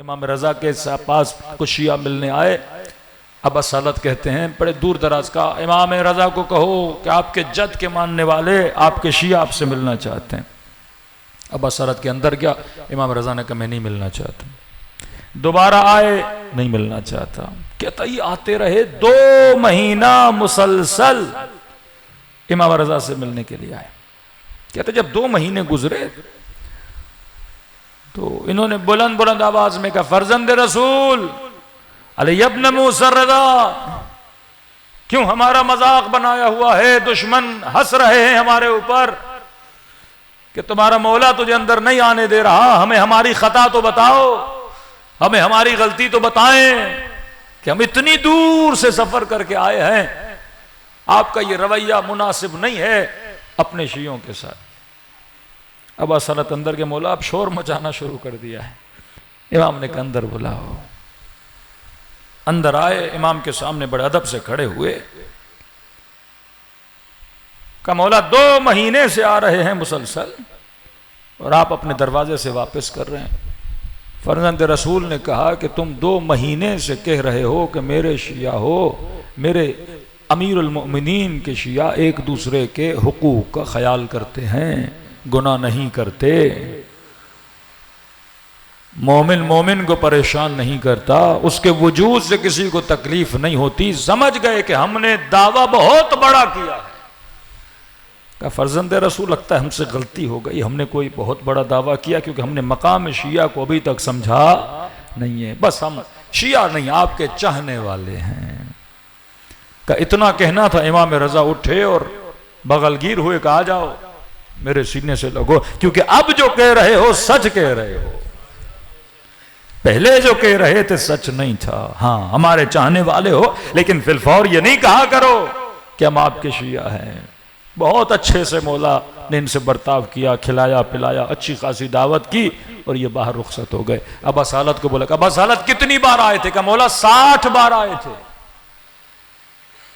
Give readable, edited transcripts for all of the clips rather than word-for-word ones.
इमाम रजा के पास कुछ शिया मिलने आए। अब्बा सालत कहते हैं बड़े दूर दराज का, इमाम रजा को कहो कि आपके जद के मानने वाले आपके शिया आपसे मिलना चाहते हैं। अब्बा सालत के अंदर गया, इमाम रजा ने कहा मैं नहीं मिलना चाहता। दोबारा आए, नहीं मिलना चाहता। कहता ये आते रहे 2 महीना मुसलसल इमाम रजा से मिलने के लिए आए। कहते जब 2 महीने गुजरे तो इन्होंने बुलंद बुलंद आवाज में कहा, फर्जंद रसूल अली इब्न मूसा रज़ा, क्यों हमारा मजाक बनाया हुआ है? दुश्मन हंस रहे हैं हमारे ऊपर कि तुम्हारा मौला तुझे अंदर नहीं आने दे रहा। हमें हमारी खता तो बताओ, हमें हमारी गलती तो बताएं कि हम इतनी दूर से सफर करके आए हैं, आपका ये रवैया मुनासिब नहीं है अपने शियों के साथ। अब असलत अंदर के मौला अब शोर मचाना शुरू कर दिया है। इमाम ने कहा अंदर बुलाओ। अंदर आए, इमाम के सामने बड़े अदब से खड़े हुए। का मौला 2 महीने से आ रहे हैं मुसलसल और आप अपने दरवाजे से वापस कर रहे हैं। फर्जंद रसूल ने कहा कि तुम 2 महीने से कह रहे हो कि मेरे शिया हो, मेरे अमीरुल मोमिनीन के शिया एक दूसरे के हुकूक का ख्याल करते हैं, गुनाह नहीं करते, मोमिन मोमिन को परेशान नहीं करता, उसके वजूद से किसी को तकलीफ नहीं होती। समझ गए कि हमने दावा बहुत बड़ा किया है। का फर्जंद रसूल लगता है हमसे गलती हो गई, हमने कोई बहुत बड़ा दावा किया क्योंकि हमने मकाम शिया को अभी तक समझा नहीं है। बस हम शिया नहीं आपके चाहने वाले हैं। का इतना कहना था, इमाम रजा उठे और बगलगीर हुए कहा, आ जाओ मेरे सीने से लगो, क्योंकि अब जो कह रहे हो सच कह रहे हो, पहले जो कह रहे थे सच नहीं था। हाँ हमारे चाहने वाले हो, लेकिन फिलफौर ये नहीं कहा करो कि हम आपके शिया हैं। बहुत अच्छे से मौला ने इनसे बर्ताव किया, खिलाया पिलाया, अच्छी खासी दावत की और ये बाहर रुखसत हो गए। अब्बा सालत को बोला, अब्बा सालत कितनी बार आए थे? का मौला 60 बार आए थे।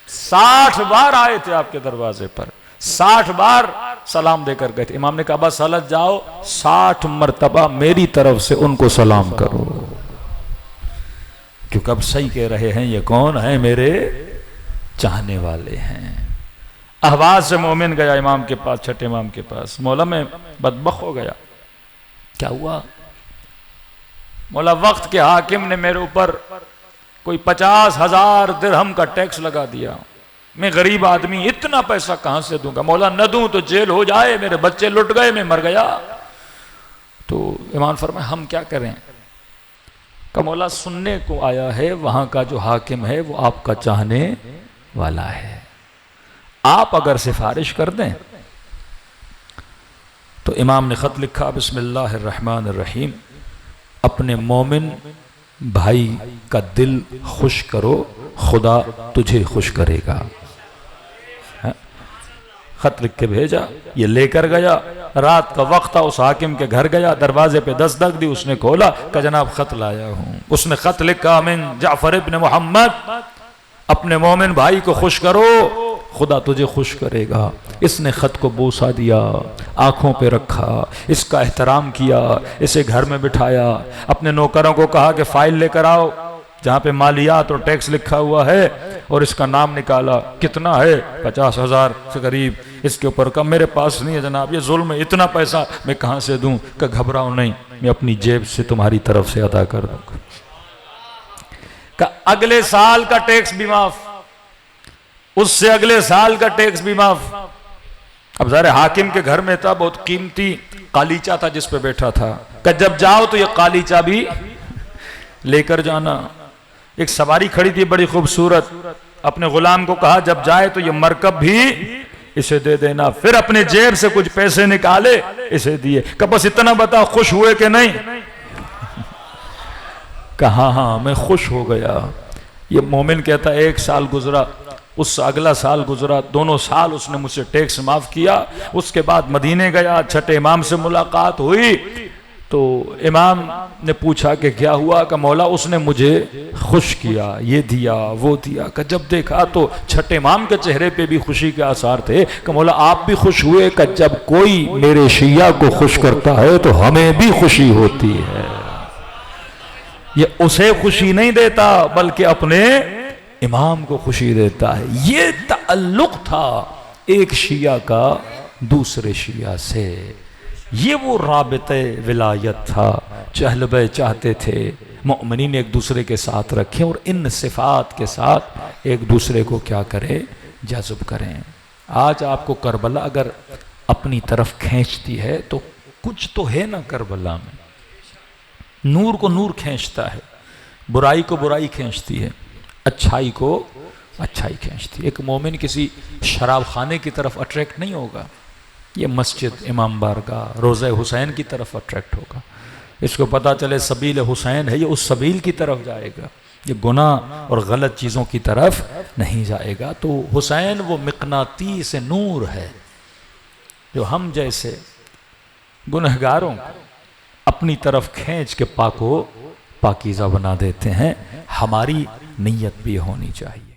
60 बार आए थे आपके दरवाजे पर, 60 बार सलाम देकर गए थे। इमाम ने कहा, अब्बा सालत जाओ 60 मरतबा मेरी तरफ से उनको सलाम करो, क्योंकि अब सही कह रहे हैं ये कौन है? मेरे चाहने वाले हैं। अहवाज से मोमिन गया इमाम के पास, छठे इमाम के पास। मौला में बदबख्त हो गया। क्या हुआ? मौला वक्त के हाकिम ने मेरे ऊपर कोई 50,000 दिरहम का टैक्स लगा दिया। मैं गरीब आदमी, इतना पैसा कहां से दूंगा? मौला न दूं तो जेल हो जाए, मेरे बच्चे लुट गए, मैं मर गया। तो इमाम फरमाया हम क्या करें? का मौला सुनने को आया है वहां का जो हाकिम है वो आपका चाहने वाला है, आप अगर सिफारिश कर दें। तो इमाम ने खत लिखा, बिस्मिल्लाहिर्रहमानिर्रहीम, अपने मोमिन भाई का दिल खुश करो, खुदा तुझे खुश करेगा। खत लिख के भेजा, ये लेकर गया। रात का वक्त था, उस हाकिम के घर गया, दरवाजे पे दस्तक दी, उसने खोला, कहा जनाब खत लाया हूं। उसने खत लिखा, मिन जाफर इब्न मोहम्मद, अपने मोमिन भाई को खुश करो, खुदा तुझे खुश करेगा। इसने खत को बोसा दिया, आंखों पे रखा, इसका एहतराम किया, इसे घर में बिठाया, अपने नौकरों को कहा कि फाइल लेकर आओ जहाँ पे मालियात और टैक्स लिखा हुआ है, और इसका नाम निकाला। कितना है? 50,000 से करीब। इसके ऊपर कहा मेरे पास नहीं है जनाब, ये जुल्म है, इतना पैसा मैं कहाँ से दूं? का घबराओ नहीं, मैं अपनी जेब से तुम्हारी तरफ से अदा कर दूंगा। का अगले साल का टैक्स भी माफ, उससे अगले साल का टैक्स भी माफ। अब ज़ाहिर हाकिम के घर में था, बहुत कीमती कालीचा था जिस पे बैठा था। का जब जाओ तो ये कालीचा भी लेकर जाना। एक सवारी खड़ी थी बड़ी खूबसूरत, अपने गुलाम को कहा जब जाए तो ये मरकब भी इसे दे देना। फिर अपने जेब से कुछ पैसे निकाले, इसे दिए। कब बस इतना बता, खुश हुए कि नहीं? कहा हाँ मैं खुश हो गया। ये मोमिन कहता 1 साल गुजरा, उससे अगला साल गुजरा, दोनों साल उसने मुझसे टैक्स माफ किया। उसके बाद मदीने गया, छठे इमाम से मुलाकात हुई तो इमाम ने पूछा कि क्या हुआ? का मौला उसने मुझे खुश किया, ये दिया वो दिया। का जब देखा तो छठे इमाम के चेहरे पे भी खुशी के आसार थे। का मौला आप भी खुश हुए? का जब कोई मेरे शिया को खुश करता है तो हमें भी खुशी होती है। ये उसे खुशी नहीं देता बल्कि अपने इमाम को खुशी देता है। ये ताल्लुक था एक शिया का दूसरे शिया से, ये वो राबिते विलायत था। चहलबे चाहते थे मोमिनीन एक दूसरे के साथ रखें और इन सिफात के साथ एक दूसरे को क्या करें, जज़्ब करें। आज आपको करबला अगर अपनी तरफ खींचती है तो कुछ तो है ना करबला में। नूर को नूर खींचता है, बुराई को बुराई खींचती है, अच्छाई को अच्छाई खींचती है। एक मोमिन किसी शराब खाने की तरफ अट्रैक्ट नहीं होगा, ये मस्जिद, इमाम बारगाह, रोज़ा हुसैन की तरफ अट्रैक्ट होगा। इसको पता चले सबील हुसैन है, ये उस सबील की तरफ जाएगा, ये गुनाह और गलत चीज़ों की तरफ नहीं जाएगा। तो हुसैन वो मिकनातीस नूर है जो हम जैसे गुनहगारों को अपनी तरफ खींच के पाको पाकीज़ा बना देते हैं। हमारी नीयत भी होनी चाहिए।